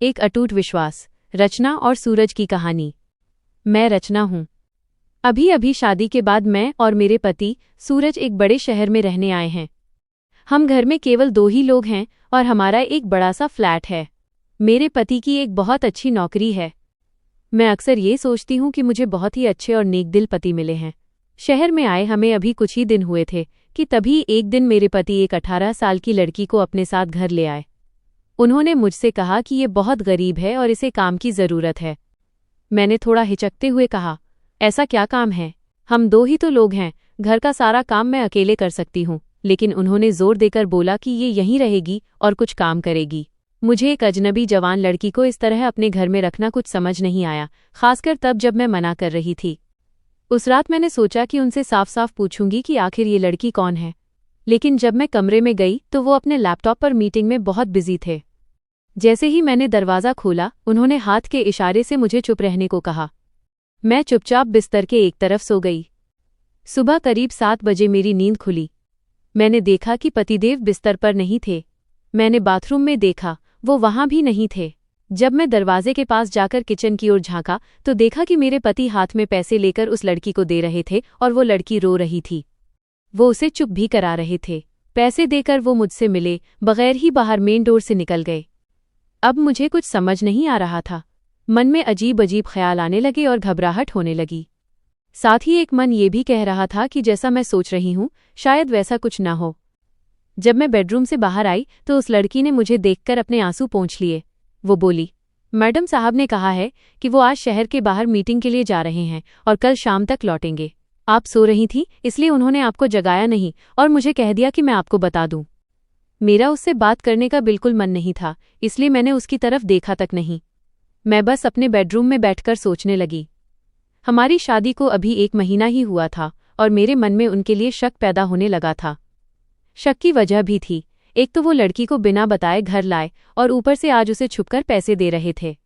एक अटूट विश्वास। रचना और सूरज की कहानी। मैं रचना हूँ। अभी अभी शादी के बाद मैं और मेरे पति सूरज एक बड़े शहर में रहने आए हैं। हम घर में केवल 2 ही लोग हैं और हमारा एक बड़ा सा फ्लैट है। मेरे पति की एक बहुत अच्छी नौकरी है। मैं अक्सर ये सोचती हूँ कि मुझे बहुत ही अच्छे और नेकदिल पति मिले हैं। शहर में आए हमें अभी कुछ ही दिन हुए थे कि तभी एक दिन मेरे पति एक 18 साल की लड़की को अपने साथ घर ले आए। उन्होंने मुझसे कहा कि ये बहुत गरीब है और इसे काम की ज़रूरत है। मैंने थोड़ा हिचकते हुए कहा, ऐसा क्या काम है? हम 2 ही तो लोग हैं, घर का सारा काम मैं अकेले कर सकती हूँ। लेकिन उन्होंने जोर देकर बोला कि ये यहीं रहेगी और कुछ काम करेगी। मुझे एक अजनबी जवान लड़की को इस तरह अपने घर में रखना कुछ समझ नहीं आया, खासकर तब जब मैं मना कर रही थी। उस रात मैंने सोचा कि उनसे साफ साफ पूछूंगी कि आखिर ये लड़की कौन है। लेकिन जब मैं कमरे में गई तो वो अपने लैपटॉप पर मीटिंग में बहुत बिजी थे। जैसे ही मैंने दरवाज़ा खोला, उन्होंने हाथ के इशारे से मुझे चुप रहने को कहा। मैं चुपचाप बिस्तर के एक तरफ सो गई। सुबह करीब 7 बजे मेरी नींद खुली। मैंने देखा कि पतिदेव बिस्तर पर नहीं थे। मैंने बाथरूम में देखा, वो वहां भी नहीं थे। जब मैं दरवाजे के पास जाकर किचन की ओर झांका तो देखा कि मेरे पति हाथ में पैसे लेकर उस लड़की को दे रहे थे और वो लड़की रो रही थी। वो उसे चुप भी करा रहे थे। पैसे देकर वो मुझसे मिले बगैर ही बाहर मेन डोर से निकल गए। अब मुझे कुछ समझ नहीं आ रहा था। मन में अजीब अजीब ख्याल आने लगे और घबराहट होने लगी। साथ ही एक मन ये भी कह रहा था कि जैसा मैं सोच रही हूँ शायद वैसा कुछ ना हो। जब मैं बेडरूम से बाहर आई तो उस लड़की ने मुझे देखकर अपने आंसू पोंछ लिए। वो बोली, मैडम साहब ने कहा है कि वो आज शहर के बाहर मीटिंग के लिए जा रहे हैं और कल शाम तक लौटेंगे। आप सो रही थी इसलिए उन्होंने आपको जगाया नहीं और मुझे कह दिया कि मैं आपको बता दूं। मेरा उससे बात करने का बिल्कुल मन नहीं था, इसलिए मैंने उसकी तरफ देखा तक नहीं। मैं बस अपने बेडरूम में बैठकर सोचने लगी। हमारी शादी को अभी 1 महीना ही हुआ था और मेरे मन में उनके लिए शक पैदा होने लगा था। शक की वजह भी थी। एक तो वो लड़की को बिना बताए घर लाए और ऊपर से आज उसे छुपकर पैसे दे रहे थे।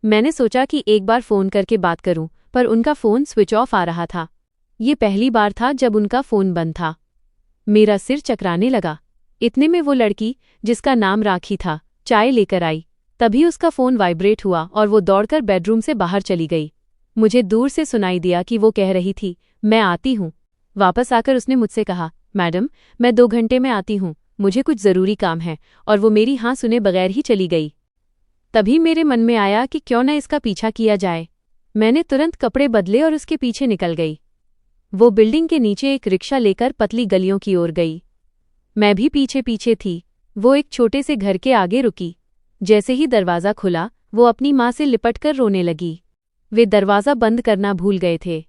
मैंने सोचा कि एक बार फ़ोन करके बात करूं, पर उनका फ़ोन स्विच ऑफ आ रहा था। ये पहली बार था जब उनका फ़ोन बंद था। मेरा सिर चकराने लगा। इतने में वो लड़की, जिसका नाम राखी था, चाय लेकर आई। तभी उसका फ़ोन वाइब्रेट हुआ और वो दौड़कर बेडरूम से बाहर चली गई। मुझे दूर से सुनाई दिया कि वो कह रही थी, मैं आती हूँ। वापस आकर उसने मुझसे कहा, मैडम मैं 2 घंटे में आती हूँ, मुझे कुछ ज़रूरी काम है। और वो मेरी हाँ सुने बगैर ही चली गई। तभी मेरे मन में आया कि क्यों न इसका पीछा किया जाए। मैंने तुरंत कपड़े बदले और उसके पीछे निकल गई। वो बिल्डिंग के नीचे एक रिक्शा लेकर पतली गलियों की ओर गई। मैं भी पीछे पीछे थी। वो एक छोटे से घर के आगे रुकी। जैसे ही दरवाज़ा खुला वो अपनी माँ से लिपटकर रोने लगी। वे दरवाज़ा बंद करना भूल गए थे।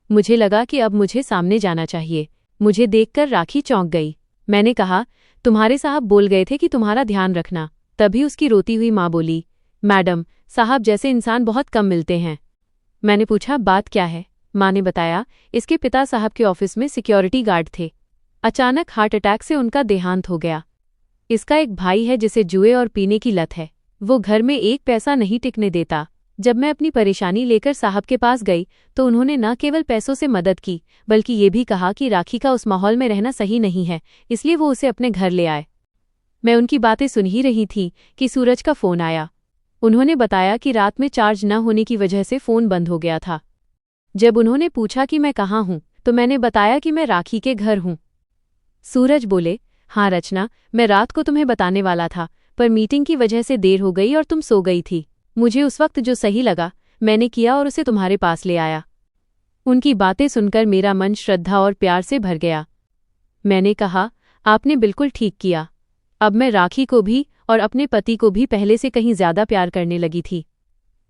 मुझे लगा कि अब मुझे सामने जाना चाहिए। मुझे देखकर राखी चौंक गई। मैंने कहा, तुम्हारे साहब बोल गए थे कि तुम्हारा ध्यान रखना। तभी उसकी रोती हुई माँ बोली, मैडम साहब जैसे इंसान बहुत कम मिलते हैं। मैंने पूछा, बात क्या है? माँ ने बताया, इसके पिता साहब के ऑफिस में सिक्योरिटी गार्ड थे। अचानक हार्ट अटैक से उनका देहांत हो गया। इसका एक भाई है जिसे जुए और पीने की लत है। वो घर में एक पैसा नहीं टिकने देता। जब मैं अपनी परेशानी लेकर साहब के पास गई तो उन्होंने न केवल पैसों से मदद की बल्कि ये भी कहा कि राखी का उस माहौल में रहना सही नहीं है, इसलिए वो उसे अपने घर ले आए। मैं उनकी बातें सुन ही रही थी कि सूरज का फ़ोन आया। उन्होंने बताया कि रात में चार्ज न होने की वजह से फ़ोन बंद हो गया था। जब उन्होंने पूछा कि मैं कहाँ हूँ तो मैंने बताया कि मैं राखी के घर हूँ। सूरज बोले, हाँ रचना, मैं रात को तुम्हें बताने वाला था, पर मीटिंग की वजह से देर हो गई और तुम सो गई थी। मुझे उस वक्त जो सही लगा मैंने किया और उसे तुम्हारे पास ले आया। उनकी बातें सुनकर मेरा मन श्रद्धा और प्यार से भर गया। मैंने कहा, आपने बिल्कुल ठीक किया। अब मैं राखी को भी और अपने पति को भी पहले से कहीं ज्यादा प्यार करने लगी थी।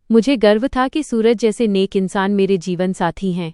मुझे गर्व था कि सूरज जैसे नेक इंसान मेरे जीवन साथी हैं।